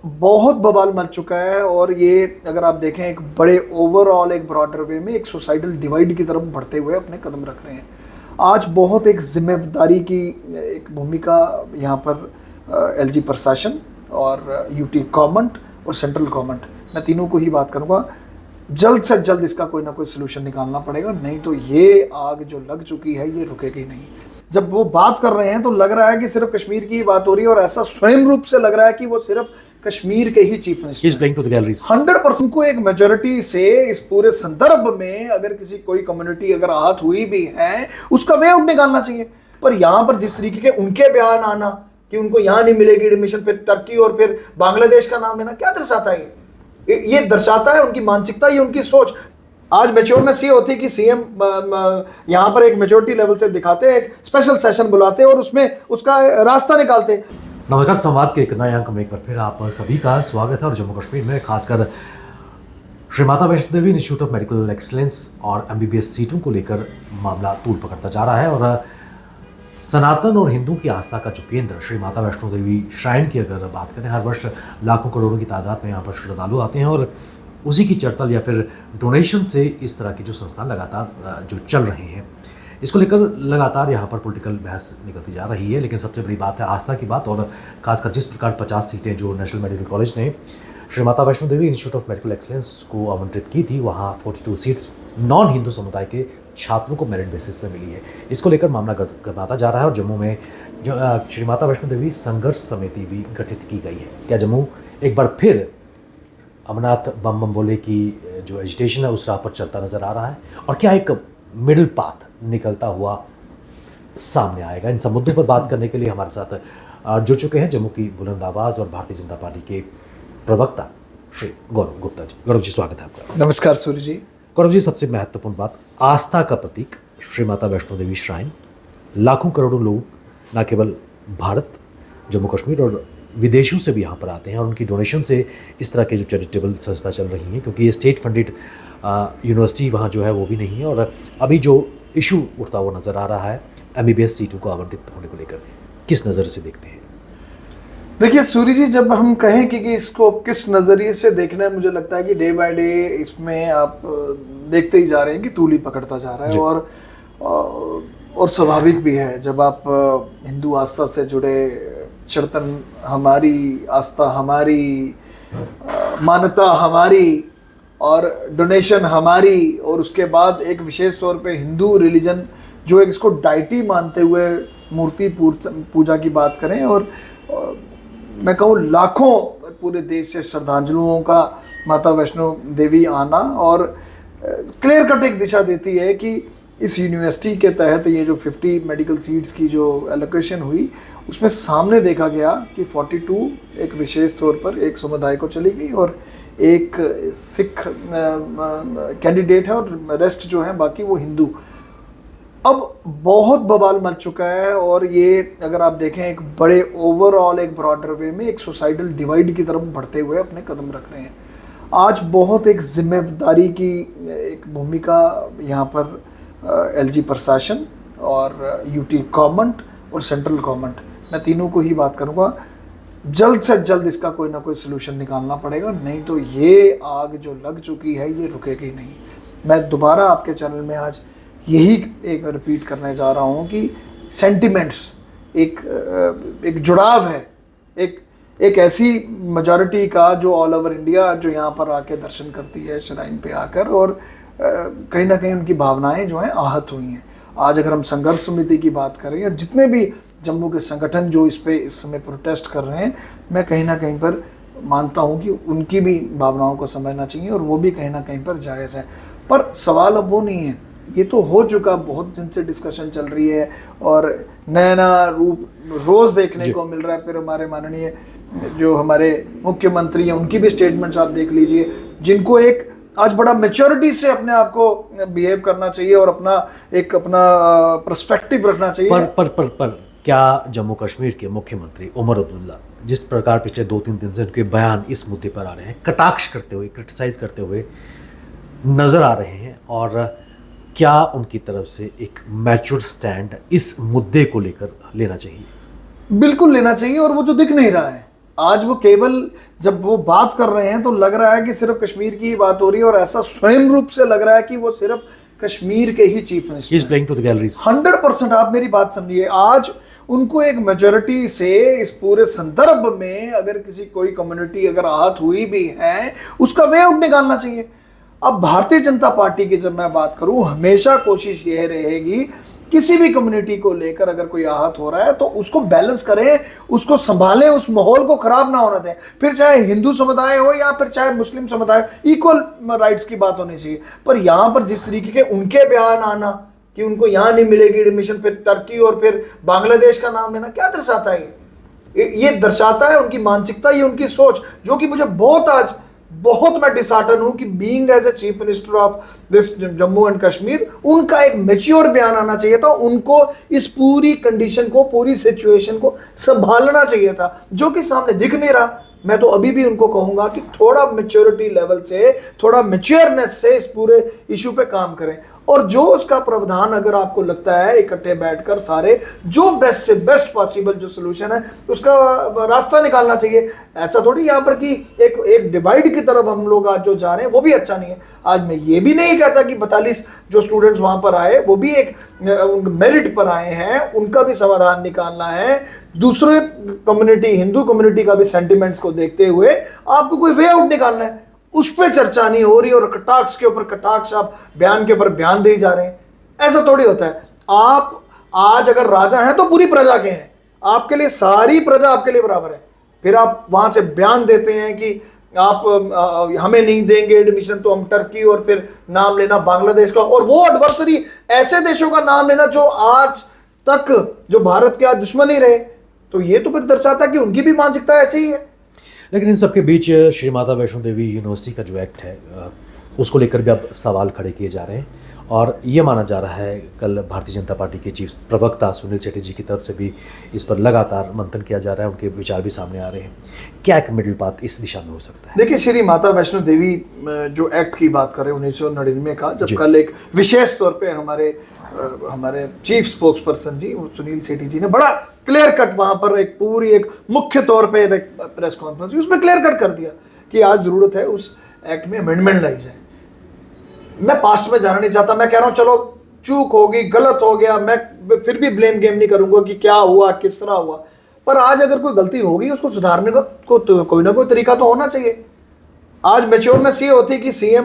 बहुत बवाल मच चुका है और ये अगर आप देखें एक बड़े ओवरऑल एक ब्रॉडर वे में एक सोसाइटल डिवाइड की तरफ बढ़ते हुए अपने कदम रख रहे हैं। आज बहुत एक जिम्मेदारी की एक भूमिका यहाँ पर एलजी प्रशासन और यूटी गवर्नमेंट और सेंट्रल गवर्नमेंट, मैं तीनों को ही बात करूँगा, जल्द से जल्द इसका कोई ना कोई सलूशन निकालना पड़ेगा, नहीं तो ये आग जो लग चुकी है ये रुकेगी नहीं। जब वो बात कर रहे हैं तो लग रहा है कि सिर्फ कश्मीर की ही बात हो रही है और ऐसा स्वयं रूप से लग रहा है कि वो सिर्फ कश्मीर के ही चीफ मिनिस्टर 100% को एक मेजोरिटी से इस पूरे संदर्भ में अगर किसी कोई कम्युनिटी अगर आहत हुई भी है उसका वे आउट निकालना चाहिए। पर यहाँ पर जिस तरीके के उनके बयान आना कि उनको यहाँ नहीं मिलेगी एडमिशन, फिर टर्की और फिर बांग्लादेश का नाम लेना, क्या दर्शाता है? ये दर्शाता है उनकी मानसिकता, ये उनकी सोच। आज मैच्योरनेस ये होती है कि सीएम यहाँ पर एक मेजोरिटी लेवल से दिखाते, एक स्पेशल सेशन बुलाते और उसमें उसका रास्ता निकालते। नमस्कार, संवाद के एक नए अंक में एक बार फिर आप सभी का स्वागत है। और जम्मू कश्मीर में खासकर Shri Mata Vaishno Devi institute of medical excellence और एमबीबीएस सीटों को लेकर मामला तूल पकड़ता जा रहा है। और सनातन और हिंदू की आस्था का जो केंद्र श्री माता वैष्णो देवी श्राइन की अगर बात करें, हर वर्ष लाखों करोड़ों की तादाद में यहाँ पर श्रद्धालु आते हैं और उसी की चर्चा या फिर डोनेशन से इस तरह की जो संस्थान लगातार जो चल रहे हैं, इसको लेकर लगातार यहाँ पर पॉलिटिकल बहस निकलती जा रही है। लेकिन सबसे बड़ी बात है आस्था की बात, और खासकर जिस प्रकार 50 सीटें जो नेशनल मेडिकल कॉलेज ने Shri Mata Vaishno Devi institute of medical excellence को आवंटित की थी, वहाँ 42 सीट्स नॉन हिंदू समुदाय के छात्रों को मेरिट बेसिस में मिली है। इसको लेकर मामला गरमाता जा रहा है और जम्मू में जो श्री माता वैष्णो देवी संघर्ष समिति भी गठित की गई है। क्या जम्मू एक बार फिर अमरनाथ बम बम बोले की जो एजिटेशन है उस राह पर चलता नजर आ रहा है, और क्या एक मिडिल पाथ निकलता हुआ सामने आएगा? इन सब मुद्दों पर बात करने के लिए हमारे साथ जुड़ चुके हैं जम्मू की बुलंद आवाज और भारतीय जनता पार्टी के प्रवक्ता श्री गौरव गुप्ता जी। गौरव जी, स्वागत है आपका। नमस्कार सूर्य जी। गौरव जी, सबसे महत्वपूर्ण बात, आस्था का प्रतीक श्री माता वैष्णो देवी श्राइन, लाखों करोड़ों लोग न केवल भारत, जम्मू कश्मीर और विदेशों से भी यहाँ पर आते हैं और उनकी डोनेशन से इस तरह के जो चैरिटेबल संस्था चल रही हैं, क्योंकि ये स्टेट फंडेड यूनिवर्सिटी वहाँ जो है वो भी नहीं है। और अभी जो इशू उठता हुआ नज़र आ रहा है एमबीबीएस सीटों को आवंटित होने को लेकर, किस नज़र से देखते हैं? देखिए सूर्य जी, जब हम कहें कि इसको किस नज़रिए से देखना है, मुझे लगता है कि डे बाय डे इसमें आप देखते ही जा रहे हैं कि तूल ही पकड़ता जा रहा है। और स्वाभाविक भी है, जब आप हिंदू आस्था से जुड़े, कीर्तन हमारी, आस्था हमारी, मान्यता हमारी और डोनेशन हमारी, और उसके बाद एक विशेष तौर पे हिंदू रिलीजन जो एक इसको डाइटी मानते हुए मूर्ति पूजा की बात करें, और मैं कहूँ लाखों पूरे देश से श्रद्धांजलुओं का माता वैष्णो देवी आना, और क्लियर कट एक दिशा देती है कि इस यूनिवर्सिटी के तहत ये जो 50 मेडिकल सीट्स की जो एलोकेशन हुई, उसमें सामने देखा गया कि 42 एक विशेष तौर पर एक समुदाय को चली गई और एक सिख कैंडिडेट है और रेस्ट जो है बाकी वो हिंदू। अब बहुत बवाल मच चुका है और ये अगर आप देखें एक बड़े ओवरऑल एक ब्रॉडर वे में एक सोसाइटल डिवाइड की तरफ बढ़ते हुए अपने कदम रख रहे हैं। आज बहुत एक जिम्मेदारी की एक भूमिका यहाँ पर एलजी प्रशासन और यूटी गवर्नमेंट और सेंट्रल गवर्नमेंट, मैं तीनों को ही बात करूँगा, जल्द से जल्द इसका कोई ना कोई सलूशन निकालना पड़ेगा, नहीं तो ये आग जो लग चुकी है ये रुकेगी नहीं। मैं दोबारा आपके चैनल में आज यही एक रिपीट करने जा रहा हूँ कि सेंटिमेंट्स, एक जुड़ाव है, एक ऐसी मेजॉरिटी का जो ऑल ओवर इंडिया जो यहाँ पर आके दर्शन करती है श्राइन पे आकर, और कहीं ना कहीं उनकी भावनाएं जो हैं आहत हुई हैं। आज अगर हम संघर्ष समिति की बात करें या जितने भी जम्मू के संगठन जो इस पे इस समय प्रोटेस्ट कर रहे हैं, मैं कहीं ना कहीं पर मानता हूं कि उनकी भी भावनाओं को समझना चाहिए और वो भी कहीं ना कहीं पर जायज़ है। पर सवाल अब वो नहीं है, ये तो हो चुका, बहुत दिन से डिस्कशन चल रही है और नया नया रूप रोज़ देखने को मिल रहा है। फिर हमारे माननीय जो हमारे मुख्यमंत्री हैं उनकी भी स्टेटमेंट्स आप देख लीजिए, जिनको एक आज बड़ा मैच्योरिटी से अपने आप को बिहेव करना चाहिए और अपना पर्सपेक्टिव रखना चाहिए। पर क्या जम्मू कश्मीर के मुख्यमंत्री उमर अब्दुल्ला जिस प्रकार पिछले 2-3 दिन से उनके बयान इस मुद्दे पर आ रहे हैं, कटाक्ष करते हुए, क्रिटिसाइज करते हुए नजर आ रहे हैं, और क्या उनकी तरफ से एक मैच्योर स्टैंड इस मुद्दे को लेकर लेना चाहिए? बिल्कुल लेना चाहिए, और वो जो दिख नहीं रहा है। आज वो केवल जब वो बात कर रहे हैं तो लग रहा है कि सिर्फ कश्मीर की ही बात हो रही है, और ऐसा स्वयं रूप से लग रहा है कि वो सिर्फ कश्मीर के ही chief minister He is playing to the galleries. 100%। आप मेरी बात समझिए, आज उनको एक मेजोरिटी से इस पूरे संदर्भ में अगर किसी कोई कम्युनिटी अगर आहत हुई भी है, उसका वे आउट निकालना चाहिए। अब भारतीय जनता पार्टी की जब मैं बात करूं, हमेशा कोशिश यह रहेगी किसी भी कम्युनिटी को लेकर अगर कोई आहत हो रहा है तो उसको बैलेंस करें, उसको संभालें, उस माहौल को खराब ना होने दें। फिर चाहे हिंदू समुदाय हो या फिर चाहे मुस्लिम समुदाय, इक्वल राइट्स की बात होनी चाहिए। पर यहां पर जिस तरीके के उनके बयान आना कि उनको यहां नहीं मिलेगी एडमिशन, फिर टर्की और फिर बांग्लादेश का नाम लेना, क्या दर्शाता है? ये दर्शाता है उनकी मानसिकता, ये उनकी सोच, जो कि मुझे बहुत मैं डिसहार्टन हूं कि being as a chief minister of this Jammu and Kashmir, उनका एक मैच्योर बयान आना चाहिए था। उनको इस पूरी कंडीशन को, पूरी सिचुएशन को संभालना चाहिए था, जो कि सामने दिख नहीं रहा। मैं तो अभी भी उनको कहूंगा कि थोड़ा मैच्योरिटी लेवल से, थोड़ा मैच्योरनेस से इस पूरे इशू पे काम करें, और जो उसका प्रावधान अगर आपको लगता है इकट्ठे बैठकर सारे जो बेस्ट से बेस्ट पॉसिबल जो सोल्यूशन है उसका रास्ता निकालना चाहिए। ऐसा थोड़ी यहाँ पर कि एक डिवाइड की तरफ हम लोग आज जो जा रहे हैं वो भी अच्छा नहीं है। आज मैं ये भी नहीं कहता कि 42 जो स्टूडेंट्स वहां पर आए वो भी एक मेरिट पर आए हैं, उनका भी समाधान निकालना है। दूसरे कम्युनिटी, हिंदू कम्युनिटी का भी सेंटिमेंट्स को देखते हुए आपको कोई वे आउट निकालना है, उस पर चर्चा नहीं हो रही और कटाक्ष के ऊपर कटाक्ष, आप बयान के ऊपर बयान दे जा रहे हैं। ऐसा थोड़ी होता है। आप आज अगर राजा हैं तो पूरी प्रजा के हैं, आपके लिए सारी प्रजा आपके लिए बराबर है। फिर आप वहां से बयान देते हैं कि आप हमें नहीं देंगे एडमिशन, तो हम टर्की और फिर नाम लेना बांग्लादेश का, और वो एडवर्सरी ऐसे देशों का नाम लेना जो आज तक जो भारत के आज दुश्मन ही रहे। तो ये तो फिर दर्शाता है कि उनकी भी मानसिकता ऐसे ही है। लेकिन इन सबके बीच श्री माता वैष्णो देवी यूनिवर्सिटी का जो एक्ट है उसको लेकर भी अब सवाल खड़े किए जा रहे हैं, और ये माना जा रहा है, कल भारतीय जनता पार्टी के चीफ प्रवक्ता सुनील शेट्टी जी की तरफ से भी इस पर लगातार मंथन किया जा रहा है, उनके विचार भी सामने आ रहे हैं। क्या एक मिडिल पाथ इस दिशा में हो सकता है? देखिए, श्री माता वैष्णो देवी जो एक्ट की बात करें 1999 का, जब कल एक विशेष तौर पे हमारे चीफ स्पोक्स पर्सन जी सुनील शेट्टी जी ने बड़ा क्लियर कट वहां पर एक पूरी एक मुख्य तौर पे एक प्रेस कॉन्फ्रेंस उसमें क्लियर कट कर दिया कि आज जरूरत है उस एक्ट में अमेंडमेंट लाई जाए। मैं पास्ट में जाना नहीं चाहता, मैं कह रहा हूं चलो चूक होगी, गलत हो गया, मैं फिर भी ब्लेम गेम नहीं करूंगा कि क्या हुआ, किस तरह हुआ, पर आज अगर कोई गलती होगी उसको सुधारने को तो कोई ना कोई तरीका तो होना चाहिए। आज मेच्योरनेस ये होती कि सीएम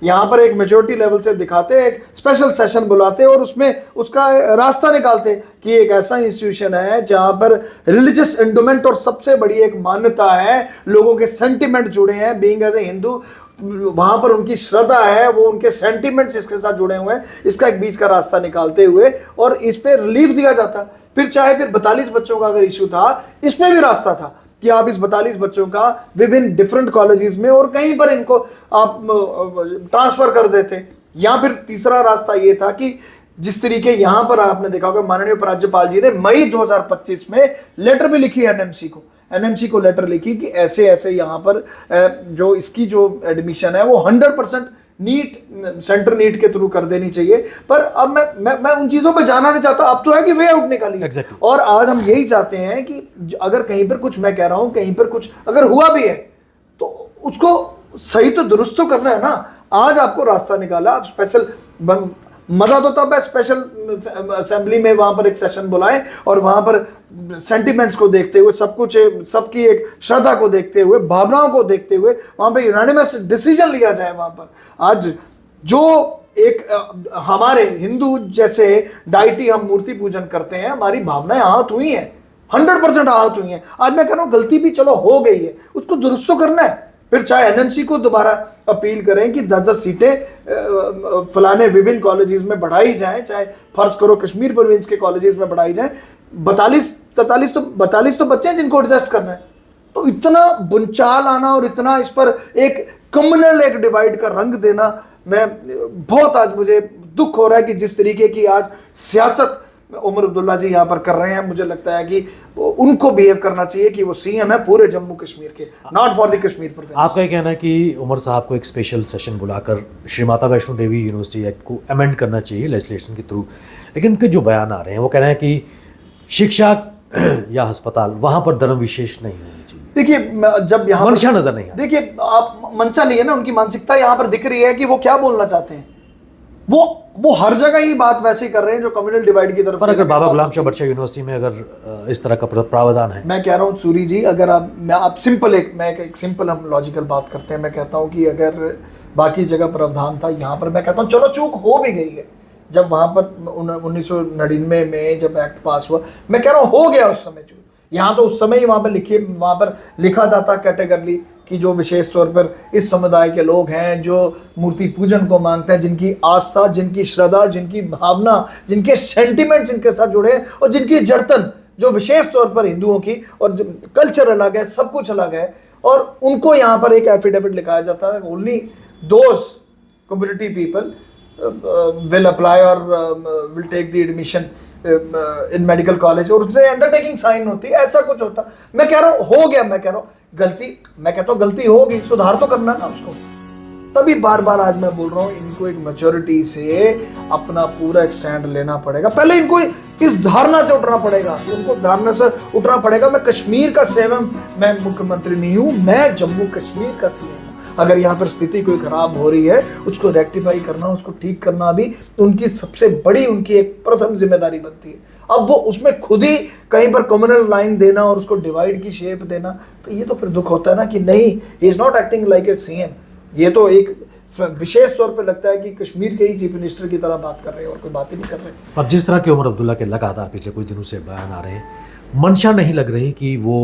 यहाँ पर एक मेच्योरिटी लेवल से दिखाते, एक स्पेशल सेशन बुलाते और उसमें उसका रास्ता निकालते कि एक ऐसा इंस्टीट्यूशन है जहाँ पर रिलीजियस एंडोमेंट और सबसे बड़ी एक मान्यता है, लोगों के सेंटिमेंट जुड़े हैं, बीइंग एज ए हिंदू वहां पर उनकी श्रद्धा है, वो उनके सेंटिमेंट्स इसके साथ जुड़े हुए हैं, इसका एक बीच का रास्ता निकालते हुए और इस पे रिलीफ दिया जाता। फिर चाहे फिर 42 बच्चों का अगर इशू था, इसमें भी रास्ता था कि आप इस 42 बच्चों का विभिन्न डिफरेंट कॉलेजेस में और कहीं पर इनको आप ट्रांसफर कर देते। या फिर तीसरा रास्ता ये था कि जिस तरीके यहां पर आपने देखा होगा माननीय उपराज्यपाल जी ने मई 2025 में लेटर भी लिखी एनएमसी को लेटर लिखी कि ऐसे ऐसे यहाँ पर जो इसकी जो एडमिशन है वो 100% नीट सेंटर नीट के थ्रू कर देनी चाहिए। पर अब मैं उन चीजों पे जाना नहीं चाहता, अब तो है कि वे आउट निकालिए। Exactly. और आज हम यही चाहते हैं कि अगर कहीं पर कुछ, मैं कह रहा हूं कहीं पर कुछ अगर हुआ भी है तो उसको सही तो दुरुस्त तो करना है ना। आज आपको रास्ता निकाला, आप स्पेशल मजा तो तब है स्पेशल असेंबली में वहां पर एक सेशन बुलाएं और वहां पर सेंटिमेंट्स को देखते हुए, सब कुछ सबकी एक श्रद्धा को देखते हुए, भावनाओं को देखते हुए वहां पर यूनानिमस डिसीजन लिया जाए। वहां पर आज जो एक हमारे हिंदू जैसे डाइटी हम मूर्ति पूजन करते हैं, हमारी भावनाएं आहत हुई हैं, 100% आहत हुई हैं। आज मैं कह रहा हूं गलती भी चलो हो गई है, उसको दुरुस्त तो करना है। फिर चाहे एनएमसी को दोबारा अपील करें कि 10-10 सीटें फलाने विभिन्न कॉलेजेस में बढ़ाई जाएं, चाहे फर्ज करो कश्मीर प्रोविंस के कॉलेजेस में बढ़ाई जाएं। 42 तो बच्चे हैं जिनको एडजस्ट करना है। तो इतना बुनचाल आना और इतना इस पर एक कम्युनल एक डिवाइड का रंग देना, मैं बहुत आज मुझे दुख हो रहा है कि जिस तरीके की आज सियासत उमर अब्दुल्ला जी यहाँ पर कर रहे हैं, मुझे लगता है कि उनको बिहेव करना चाहिए कि वो सीएम है पूरे जम्मू कश्मीर के, not for the Kashmir province. आपका ये कहना है कि उमर साहब को एक स्पेशल सेशन बुलाकर श्री माता वैष्णो देवी यूनिवर्सिटी एक्ट को अमेंड करना चाहिए लेजिस्लेशन के थ्रू, लेकिन उनके जो बयान आ रहे हैं वो कह रहे हैं कि शिक्षा या अस्पताल वहाँ पर धर्म विशेष नहीं है। देखिए जब यहाँ मंशा नजर नहीं आता। देखिए आप मंशा नहीं है ना, उनकी मानसिकता यहाँ पर दिख रही है कि वो क्या बोलना चाहते हैं। वो हर जगह ही बात वैसे ही कर रहे हैं जो कम्युनल डिवाइड की तरफ। पर अगर बाबा गुलाम शाह बख्तियार यूनिवर्सिटी में अगर इस तरह का प्रावधान है, मैं कह रहा हूँ सूरी जी, अगर आप सिंपल एक सिंपल हम लॉजिकल बात करते हैं। मैं कहता हूँ कि अगर बाकी जगह प्रावधान था, यहाँ पर मैं कहता हूँ चलो चूक हो भी गई है। जब वहाँ पर 1999 में जब एक्ट पास हुआ, मैं कह रहा हूँ हो गया उस समय चूक। यहाँ तो उस समय ही वहाँ पर लिखा जाता कैटेगरली कि जो विशेष तौर पर इस समुदाय के लोग हैं जो मूर्ति पूजन को मांगते हैं, जिनकी आस्था, जिनकी श्रद्धा, जिनकी भावना, जिनके सेंटिमेंट जिनके साथ जुड़े हैं और जिनकी जड़तन जो विशेष तौर पर हिंदुओं की, और कल्चर अलग है, सब कुछ अलग है, और उनको यहाँ पर एक एफिडेविट लिखाया जाता है, only those community people will apply or will take the admission in medical college, और उनसे अंडरटेकिंग साइन होती है, ऐसा कुछ होता। मैं कह रहा हूँ हो गया, मैं कह रहा हूँ गलती, मैं कहता हूँ गलती होगी, सुधार तो करना ना उसको। तभी बार बार आज मैं बोल रहा हूँ इनको एक मैच्योरिटी से अपना पूरा एक स्टैंड लेना पड़ेगा। पहले इनको इस धारणा से उठना पड़ेगा, उनको धारणा से उठना पड़ेगा मैं कश्मीर का सीएम, मैं मुख्यमंत्री नहीं हूँ, मैं जम्मू कश्मीर का सीएम हूँ। अगर यहाँ पर स्थिति कोई खराब हो रही है, उसको रेक्टिफाई करना, उसको ठीक करना भी उनकी सबसे बड़ी, उनकी एक प्रथम जिम्मेदारी बनती है। अब वो उसमें खुद ही कहीं पर कम्युनल लाइन देना और उसको डिवाइड की शेप देना, तो ये तो फिर दुख होता है ना कि नहीं, he is not acting like a CM. ये तो एक विशेष तौर पे लगता है कि कश्मीर के ही चीफ मिनिस्टर की तरह बात कर रहे हैं और कोई बात ही नहीं कर रहे। अब जिस तरह के उमर अब्दुल्ला के लगातार पिछले कुछ दिनों से बयान आ रहे हैं, मंशा नहीं लग रही कि वो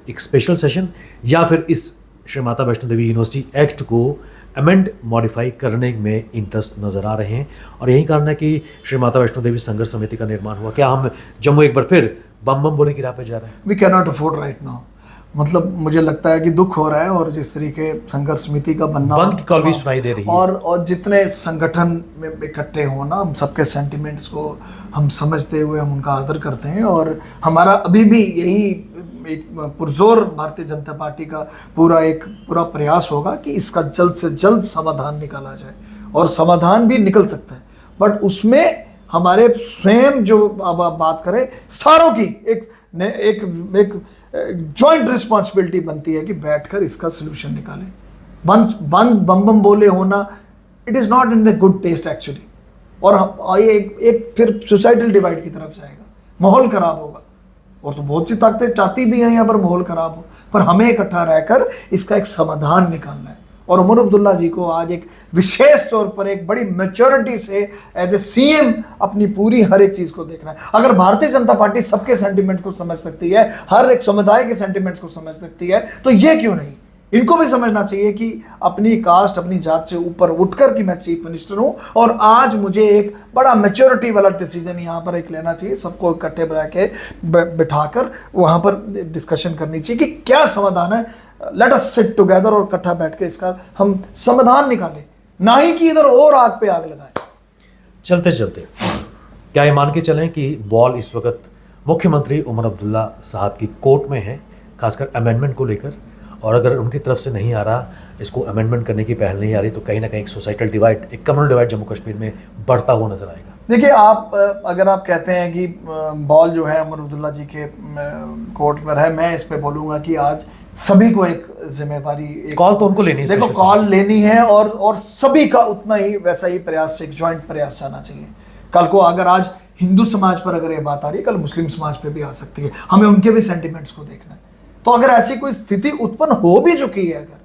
एक स्पेशल सेशन या फिर इस श्री माता वैष्णो देवी यूनिवर्सिटी एक्ट को अमेंड मॉडिफाई करने में इंटरेस्ट नजर आ रहे हैं, और यही कारण है कि श्री माता वैष्णो देवी संघर्ष समिति का निर्माण हुआ। क्या हम जम्मू एक बार फिर बम बम बोले की राह पे जा रहे हैं? We can not afford right now. मतलब मुझे लगता है कि दुख हो रहा है, और जिस तरीके संघर्ष समिति का बनना, बंद की कॉल भी सुनाई दे रही है, और जितने संगठन में इकट्ठे होना, हम सबके सेंटिमेंट्स को हम समझते हुए हम उनका आदर करते हैं, और हमारा अभी भी यही एक पुरजोर भारतीय जनता पार्टी का पूरा प्रयास होगा कि इसका जल्द से जल्द समाधान निकाला जाए, और समाधान भी निकल सकता है, बट उसमें हमारे स्वयं जो अब आप बात करें सारों की एक जॉइंट रिस्पॉन्सिबिलिटी बनती है कि बैठकर इसका सोल्यूशन निकालें। बम बम बोले होना, it is not in the good taste actually, और ये एक फिर सोसाइटल डिवाइड की तरफ जाएगा, माहौल खराब होगा, और तो बहुत सी ताकतें चाहती भी हैं यहाँ पर माहौल खराब हो, पर हमें इकट्ठा रहकर इसका एक समाधान निकालना है। और उमर अब्दुल्ला जी को आज एक विशेष तौर पर एक बड़ी मैच्योरिटी से एज ए सीएम अपनी पूरी हर एक चीज़ को देखना है। अगर भारतीय जनता पार्टी सबके सेंटिमेंट्स को समझ सकती है, हर एक समुदाय के सेंटिमेंट्स को समझ सकती है, तो ये क्यों नहीं, इनको भी समझना चाहिए कि अपनी कास्ट, अपनी जात से ऊपर उठकर कि मैं चीफ मिनिस्टर हूं, और आज मुझे एक बड़ा मैच्योरिटी वाला डिसीजन यहाँ पर एक लेना चाहिए, सबको इकट्ठे बिठाकर वहाँ पर डिस्कशन करनी चाहिए कि क्या समाधान है। लेट अस सिट टुगेदर और इकट्ठा बैठ के इसका हम समाधान निकालें, ना ही कि इधर और आग पे आग लगाएं। चलते चलते क्या ये मान के चलें कि बॉल इस वक्त मुख्यमंत्री उमर अब्दुल्ला साहब की कोर्ट में है, खासकर अमेंडमेंट को लेकर, और अगर उनकी तरफ से नहीं आ रहा, इसको अमेंडमेंट करने की पहल नहीं आ रही, तो कहीं ना कहीं एक सोसाइटल डिवाइड, एक कम्युनल डिवाइड जम्मू कश्मीर में बढ़ता हुआ नजर आएगा। देखिए अगर आप कहते हैं कि बॉल जो है उमर अब्दुल्ला जी के कोर्ट में है, मैं इस पे बोलूँगा कि आज सभी को एक जिम्मेवारी, कॉल तो उनको लेनी है, देखो कॉल लेनी है, और सभी का उतना ही वैसा ही प्रयास, एक जॉइंट प्रयास जाना चाहिए। कल को अगर आज हिंदू समाज पर अगर ये बात आ रही है, कल मुस्लिम समाज पे भी आ सकती है, हमें उनके भी सेंटिमेंट्स को देखना है। तो अगर ऐसी कोई स्थिति उत्पन्न हो भी चुकी है अगर,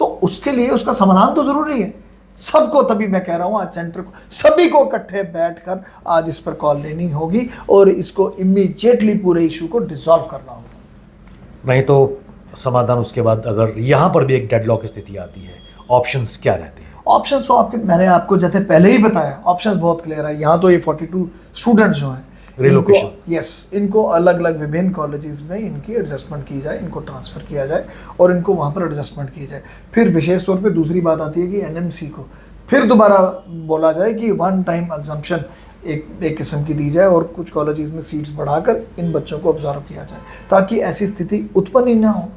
तो उसके लिए उसका समाधान तो जरूरी है सबको। तभी मैं कह रहा हूं आज सेंटर को, सभी को इकट्ठे बैठकर आज इस पर कॉल लेनी होगी, और इसको इमीडिएटली पूरे इशू को डिसॉल्व करना होगा। नहीं तो समाधान उसके बाद अगर यहाँ पर भी एक डेडलॉक स्थिति आती है, ऑप्शंस क्या रहते हैं? ऑप्शंस तो मैंने आपको जैसे पहले ही बताया, ऑप्शंस बहुत क्लियर है। यहाँ तो ये 42 स्टूडेंट्स जो हैं, रिलोकेशन, इनको अलग अलग विभिन्न कॉलेजेस में इनकी एडजस्टमेंट की जाए, इनको ट्रांसफ़र किया जाए और इनको वहाँ पर एडजस्टमेंट की जाए। फिर विशेष तौर पे दूसरी बात आती है कि एनएमसी को फिर दोबारा बोला जाए कि वन टाइम एग्जम्पशन एक किस्म की दी जाए, और कुछ कॉलेजेस में सीट्स बढ़ाकर इन बच्चों को ऑब्जर्व किया जाए, ताकि ऐसी स्थिति उत्पन्न ही ना हो।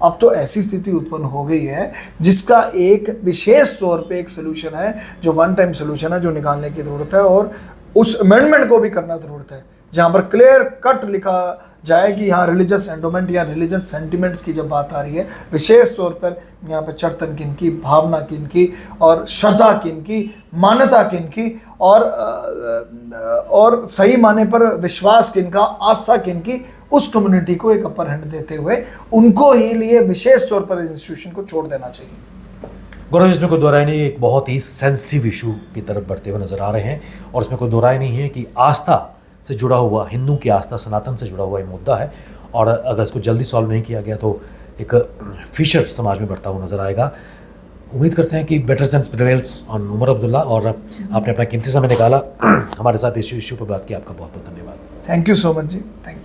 अब तो ऐसी स्थिति उत्पन्न हो गई है जिसका एक विशेष तौर पे एक सोल्यूशन है, जो वन टाइम सोल्यूशन है, जो निकालने की ज़रूरत है, और उस अमेंडमेंट को भी करना ज़रूरत है, जहाँ पर क्लियर कट जाए कि यहाँ रिलीजियस एंडोमेंट या रिलीजियस सेंटिमेंट्स की जब बात आ रही है, विशेष तौर पर यहाँ पे चर्तन किनकी, भावना किनकी और श्रद्धा किनकी, मान्यता किनकी और सही माने पर विश्वास किनका, आस्था किनकी, उस कम्युनिटी को एक अपर हैंड देते हुए उनको ही लिए विशेष तौर पर इस इंस्टीट्यूशन को छोड़ देना चाहिए। गौरव, इसमें कोई दो राय नहीं, एक बहुत ही सेंसिटिव इशू की तरफ बढ़ते हुए नजर आ रहे हैं और इसमें कोई दो राय नहीं है कि आस्था से जुड़ा हुआ, हिंदू की आस्था सनातन से जुड़ा हुआ ये मुद्दा है और अगर इसको जल्दी सॉल्व नहीं किया गया तो एक फिशर समाज में बढ़ता हुआ नजर आएगा। उम्मीद करते हैं कि better sense prevails on Omar Abdullah, और आपने अपना कीमती समय निकाला हमारे साथ इस इशू पर बात की। आपका बहुत बहुत धन्यवाद। थैंक यू सो मच जी, थैंक यू।